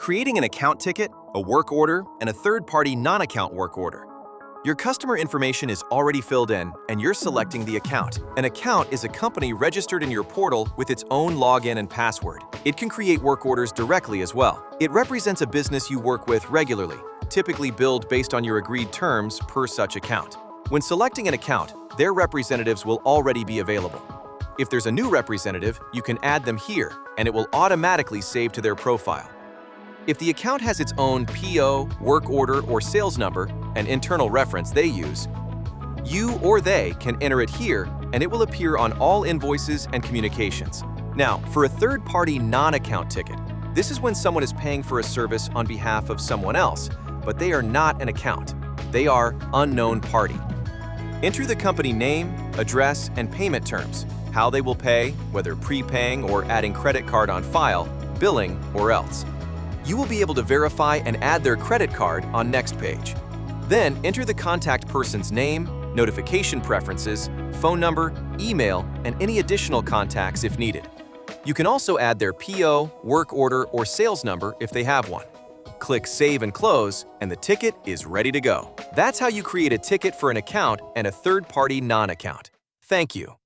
creating an account ticket, a work order, and a third-party non-account work order. Your customer information is already filled in, and you're selecting the account. An account is a company registered in your portal with its own login and password. It can create work orders directly as well. It represents a business you work with regularly, typically billed based on your agreed terms per such account. When selecting an account, their representatives will already be available. If there's a new representative, you can add them here, and it will automatically save to their profile. If the account has its own PO, work order, or sales number, an internal reference they use, you or they can enter it here, and it will appear on all invoices and communications. Now, for a third-party non-account ticket, this is when someone is paying for a service on behalf of someone else, but they are not an account. They are unknown party. Enter the company name, address, and payment terms, how they will pay, whether prepaying or adding credit card on file, billing, or else. You will be able to verify and add their credit card on next page. Then enter the contact person's name, notification preferences, phone number, email, and any additional contacts if needed. You can also add their PO, work order, or sales number if they have one. Click Save and Close, and the ticket is ready to go. That's how you create a ticket for an account and a third-party non-account. Thank you.